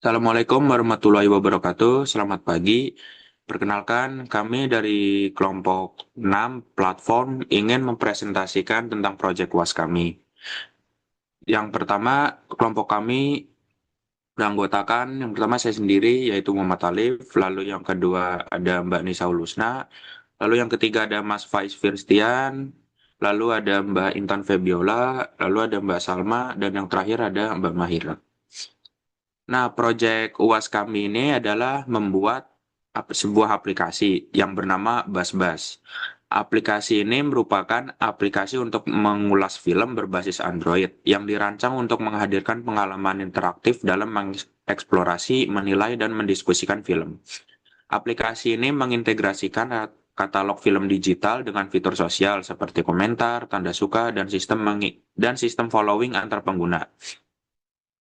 Assalamualaikum warahmatullahi wabarakatuh. Selamat pagi. Perkenalkan, kami dari kelompok 6 platform ingin mempresentasikan tentang proyek UAS kami. Yang pertama, kelompok kami beranggotakan, yang pertama saya sendiri, yaitu Muhammad Alif, lalu yang kedua ada Mbak Nisa Ulusna, lalu yang ketiga ada Mas Faiz Firstian, lalu ada Mbak Intan Febiola, lalu ada Mbak Salma, dan yang terakhir ada Mbak Mahira. Nah, proyek UAS kami ini adalah membuat sebuah aplikasi yang bernama BasBas. Aplikasi ini merupakan aplikasi untuk mengulas film berbasis Android yang dirancang untuk menghadirkan pengalaman interaktif dalam mengeksplorasi, menilai, dan mendiskusikan film. Aplikasi ini mengintegrasikan katalog film digital dengan fitur sosial seperti komentar, tanda suka, dan sistem following antar pengguna.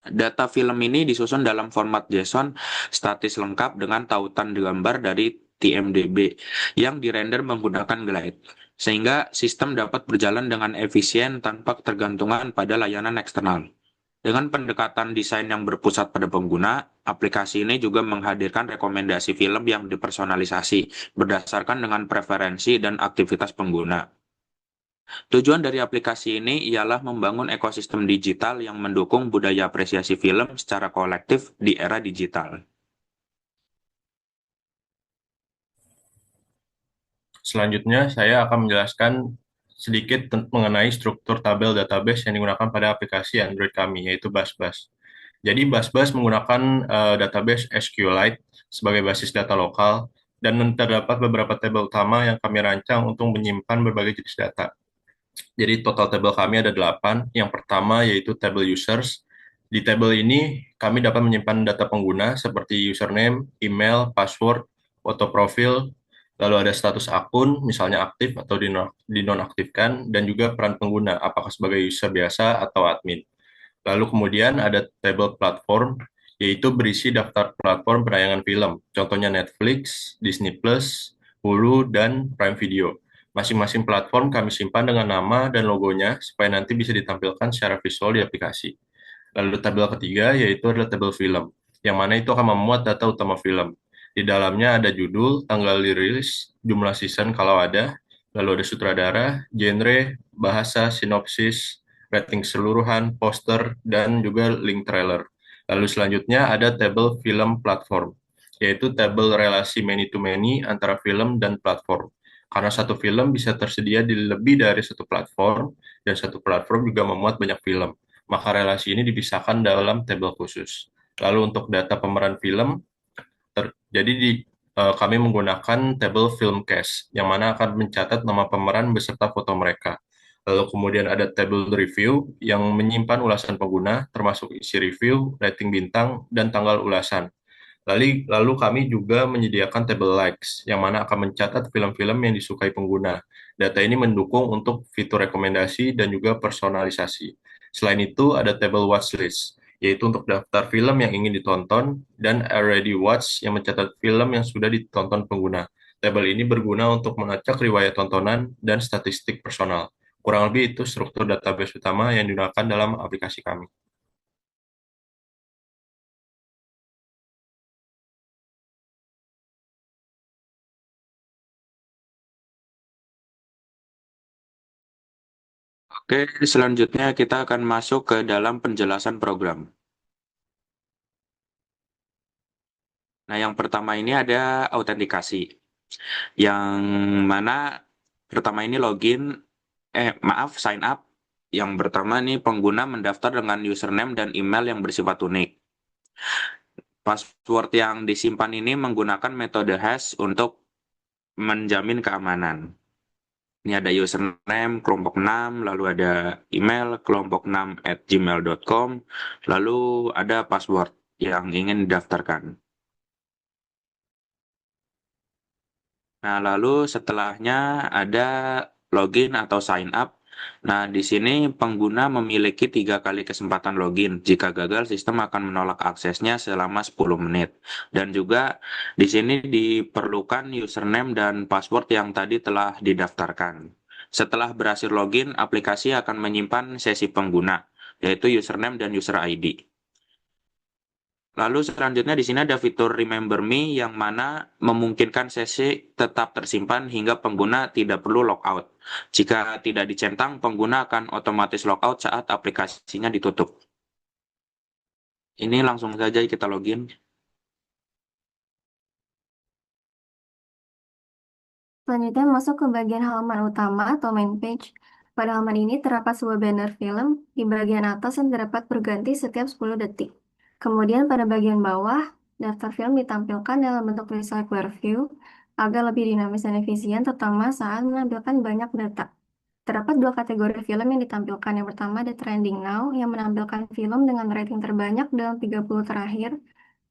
Data film ini disusun dalam format JSON statis lengkap dengan tautan gambar dari TMDB yang dirender menggunakan Glide, sehingga sistem dapat berjalan dengan efisien tanpa ketergantungan pada layanan eksternal. Dengan pendekatan desain yang berpusat pada pengguna, aplikasi ini juga menghadirkan rekomendasi film yang dipersonalisasi berdasarkan dengan preferensi dan aktivitas pengguna. Tujuan dari aplikasi ini ialah membangun ekosistem digital yang mendukung budaya apresiasi film secara kolektif di era digital. Selanjutnya, saya akan menjelaskan sedikit mengenai struktur tabel database yang digunakan pada aplikasi Android kami, yaitu BusBus. Jadi, BusBus menggunakan database SQLite sebagai basis data lokal, dan terdapat beberapa tabel utama yang kami rancang untuk menyimpan berbagai jenis data. Jadi, total tabel kami ada 8. Yang pertama yaitu tabel users. Di tabel ini, kami dapat menyimpan data pengguna seperti username, email, password, foto profil, lalu ada status akun, misalnya aktif atau dinonaktifkan, dan juga peran pengguna, apakah sebagai user biasa atau admin. Lalu kemudian ada tabel platform, yaitu berisi daftar platform penayangan film, contohnya Netflix, Disney+, Hulu, dan Prime Video. Masing-masing platform kami simpan dengan nama dan logonya, supaya nanti bisa ditampilkan secara visual di aplikasi. Lalu tabel ketiga, yaitu adalah tabel film, yang mana itu akan memuat data utama film. Di dalamnya ada judul, tanggal dirilis, jumlah season kalau ada, lalu ada sutradara, genre, bahasa, sinopsis, rating keseluruhan, poster, dan juga link trailer. Lalu selanjutnya ada tabel film platform, yaitu tabel relasi many-to-many antara film dan platform. Karena satu film bisa tersedia di lebih dari satu platform, dan satu platform juga memuat banyak film, maka relasi ini dipisahkan dalam tabel khusus. Lalu untuk data pemeran film, jadi kami menggunakan tabel film cast, yang mana akan mencatat nama pemeran beserta foto mereka. Lalu kemudian ada tabel review yang menyimpan ulasan pengguna, termasuk isi review, rating bintang, dan tanggal ulasan. Lalu kami juga menyediakan tabel likes, yang mana akan mencatat film-film yang disukai pengguna. Data ini mendukung untuk fitur rekomendasi dan juga personalisasi. Selain itu, ada tabel watchlist, yaitu untuk daftar film yang ingin ditonton, dan already watch yang mencatat film yang sudah ditonton pengguna. Tabel ini berguna untuk melacak riwayat tontonan dan statistik personal. Kurang lebih itu struktur database utama yang digunakan dalam aplikasi kami. Oke, selanjutnya kita akan masuk ke dalam penjelasan program. Nah, yang pertama ini ada autentikasi, yang mana pertama ini sign up. Yang pertama ini pengguna mendaftar dengan username dan email yang bersifat unik. Password yang disimpan ini menggunakan metode hash untuk menjamin keamanan. Ini ada username kelompok 6, lalu ada email kelompok6@gmail.com, lalu ada password yang ingin didaftarkan. Nah, lalu setelahnya ada login atau sign up. Nah, di sini pengguna memiliki 3 kali kesempatan login. Jika gagal, sistem akan menolak aksesnya selama 10 menit. Dan juga di sini diperlukan username dan password yang tadi telah didaftarkan. Setelah berhasil login, aplikasi akan menyimpan sesi pengguna, yaitu username dan user ID. Lalu selanjutnya di sini ada fitur Remember Me yang mana memungkinkan sesi tetap tersimpan hingga pengguna tidak perlu logout. Jika tidak dicentang, pengguna akan otomatis logout saat aplikasinya ditutup. Ini langsung saja kita login. Selanjutnya masuk ke bagian halaman utama atau main page. Pada halaman ini terdapat sebuah banner film di bagian atas yang dapat berganti setiap 10 detik. Kemudian pada bagian bawah, daftar film ditampilkan dalam bentuk recycler view agar lebih dinamis dan efisien, terutama saat menampilkan banyak data. Terdapat dua kategori film yang ditampilkan. Yang pertama ada Trending Now yang menampilkan film dengan rating terbanyak dalam 30 terakhir.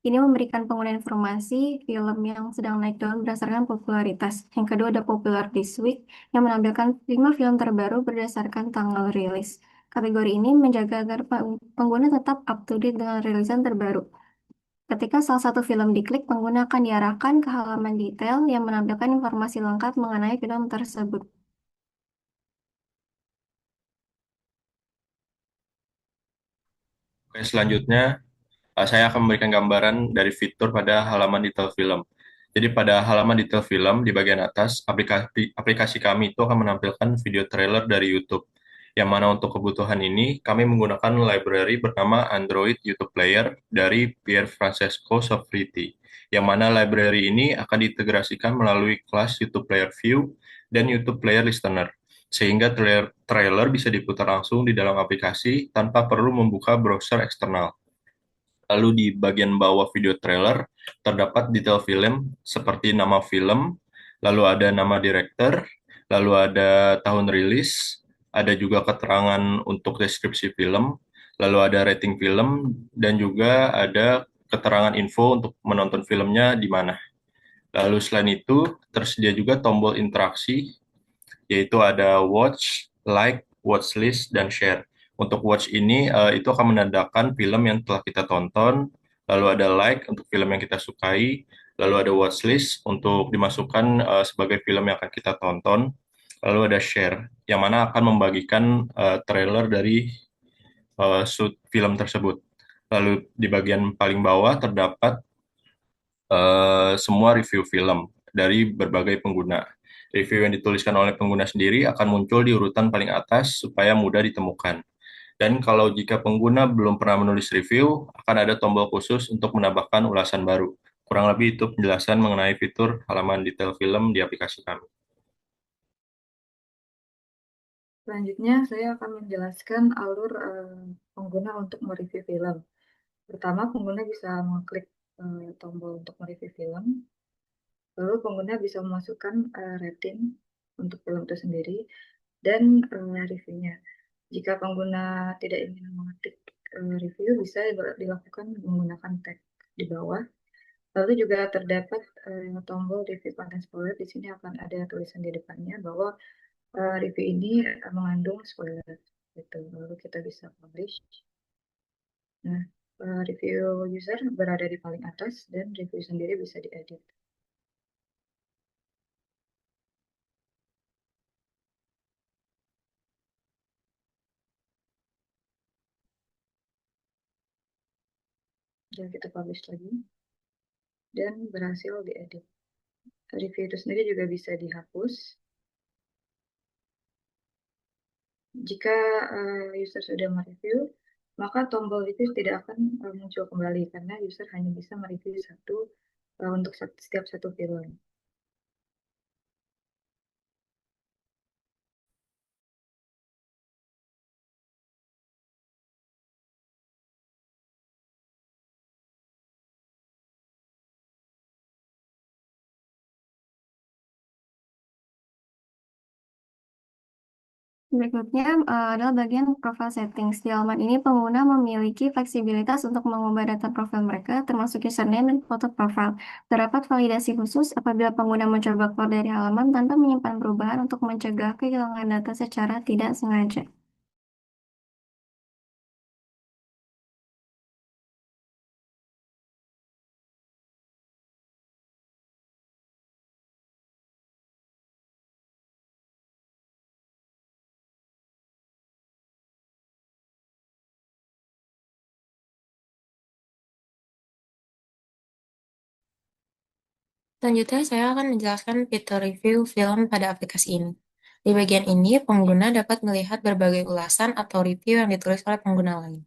Ini memberikan pengguna informasi film yang sedang naik daun berdasarkan popularitas. Yang kedua ada Popular This Week yang menampilkan 5 film terbaru berdasarkan tanggal rilis. Kategori ini menjaga agar pengguna tetap up to date dengan rilisan terbaru. Ketika salah satu film diklik, pengguna akan diarahkan ke halaman detail yang menampilkan informasi lengkap mengenai film tersebut. Oke, selanjutnya saya akan memberikan gambaran dari fitur pada halaman detail film. Jadi pada halaman detail film di bagian atas, aplikasi kami itu akan menampilkan video trailer dari YouTube. Yang mana untuk kebutuhan ini, kami menggunakan library bernama Android YouTube Player dari Pier Francesco Sofriti. Yang mana library ini akan diintegrasikan melalui kelas YouTube Player View dan YouTube Player Listener. Sehingga trailer bisa diputar langsung di dalam aplikasi tanpa perlu membuka browser eksternal. Lalu di bagian bawah video trailer terdapat detail film seperti nama film, lalu ada nama director, lalu ada tahun rilis, ada juga keterangan untuk deskripsi film, lalu ada rating film, dan juga ada keterangan info untuk menonton filmnya di mana. Lalu selain itu tersedia juga tombol interaksi yaitu ada watch, like, watch list, dan share. Untuk watch ini itu akan menandakan film yang telah kita tonton, lalu ada like untuk film yang kita sukai, lalu ada watch list untuk dimasukkan sebagai film yang akan kita tonton, lalu ada share yang mana akan membagikan trailer dari shoot film tersebut. Lalu di bagian paling bawah terdapat semua review film dari berbagai pengguna. Review yang dituliskan oleh pengguna sendiri akan muncul di urutan paling atas supaya mudah ditemukan. Dan kalau jika pengguna belum pernah menulis review, akan ada tombol khusus untuk menambahkan ulasan baru. Kurang lebih itu penjelasan mengenai fitur halaman detail film di aplikasi kami. Selanjutnya, saya akan menjelaskan alur pengguna untuk mereview film. Pertama, pengguna bisa mengklik tombol untuk mereview film. Lalu pengguna bisa memasukkan rating untuk film itu sendiri dan reviewnya. Jika pengguna tidak ingin mengetik review, bisa dilakukan menggunakan tag di bawah. Lalu juga terdapat tombol review content spoiler. Di sini akan ada tulisan di depannya bahwa review ini mengandung spoiler. Gitu. Lalu kita bisa publish. Nah, review user berada di paling atas dan review sendiri bisa diedit. Dan kita publish lagi dan berhasil diedit. Review itu sendiri juga bisa dihapus. Jika user sudah mereview, maka tombol review tidak akan muncul kembali karena user hanya bisa mereview satu untuk setiap satu film. Berikutnya adalah bagian profile settings. Di halaman ini pengguna memiliki fleksibilitas untuk mengubah data profil mereka, termasuk username dan foto profile. Terdapat validasi khusus apabila pengguna mencoba keluar dari halaman tanpa menyimpan perubahan untuk mencegah kehilangan data secara tidak sengaja. Selanjutnya, saya akan menjelaskan fitur review film pada aplikasi ini. Di bagian ini, pengguna dapat melihat berbagai ulasan atau review yang ditulis oleh pengguna lain.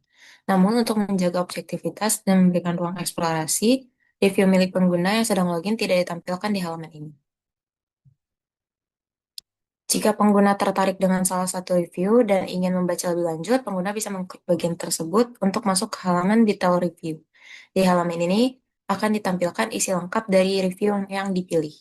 Namun, untuk menjaga objektivitas dan memberikan ruang eksplorasi, review milik pengguna yang sedang login tidak ditampilkan di halaman ini. Jika pengguna tertarik dengan salah satu review dan ingin membaca lebih lanjut, pengguna bisa mengklik bagian tersebut untuk masuk ke halaman detail review. Di halaman ini akan ditampilkan isi lengkap dari review yang dipilih.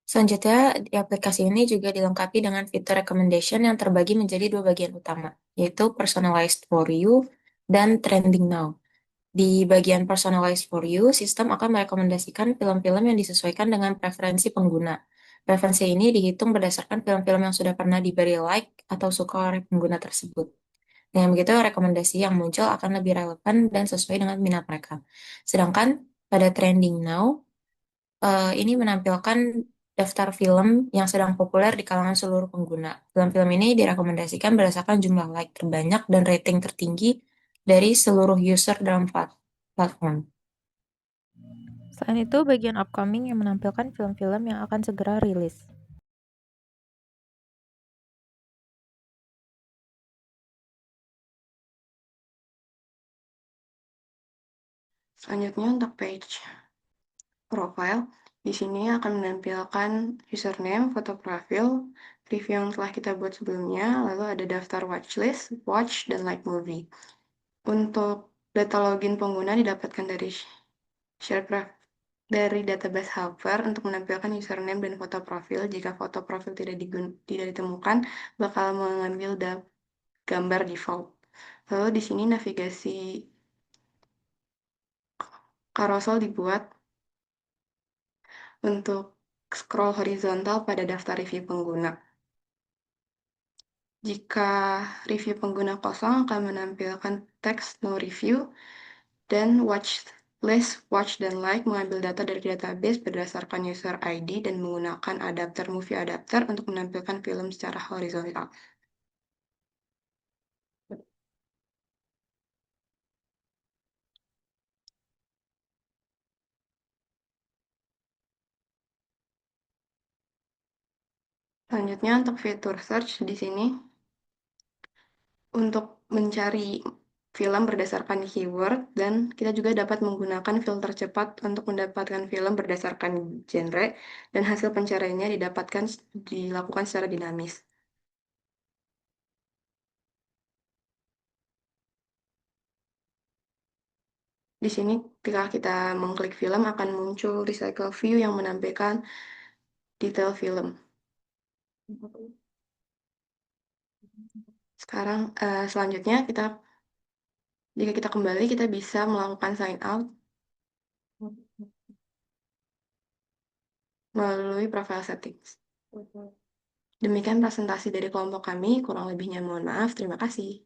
Selanjutnya, di aplikasi ini juga dilengkapi dengan fitur recommendation yang terbagi menjadi dua bagian utama, yaitu personalized for you dan trending now. Di bagian personalized for you, sistem akan merekomendasikan film-film yang disesuaikan dengan preferensi pengguna. Preferensi ini dihitung berdasarkan film-film yang sudah pernah diberi like atau suka oleh pengguna tersebut. Dengan begitu, rekomendasi yang muncul akan lebih relevan dan sesuai dengan minat mereka. Sedangkan pada trending now, ini menampilkan daftar film yang sedang populer di kalangan seluruh pengguna. Film-film ini direkomendasikan berdasarkan jumlah like terbanyak dan rating tertinggi dari seluruh user dalam platform. Selain itu, bagian upcoming yang menampilkan film-film yang akan segera rilis. Selanjutnya untuk page profile, di sini akan menampilkan username, foto profil, review yang telah kita buat sebelumnya, lalu ada daftar watchlist, watch, dan like movie. Untuk data login pengguna didapatkan dari dari database helper untuk menampilkan username dan foto profil. Jika foto profil tidak ditemukan, bakal mengambil gambar default. Lalu di sini navigasi carousel dibuat untuk scroll horizontal pada daftar review pengguna. Jika review pengguna kosong akan menampilkan teks no review dan watch list, watch, dan like mengambil data dari database berdasarkan user ID dan menggunakan adapter movie adapter untuk menampilkan film secara horizontal. Selanjutnya untuk fitur search di sini untuk mencari film berdasarkan keyword dan kita juga dapat menggunakan filter cepat untuk mendapatkan film berdasarkan genre dan hasil pencariannya dilakukan secara dinamis. Di sini ketika kita mengklik film akan muncul recycle view yang menampilkan detail film. Sekarang selanjutnya jika kita kembali kita bisa melakukan sign out melalui profile settings. Demikian presentasi dari kelompok kami, kurang lebihnya mohon maaf, terima kasih.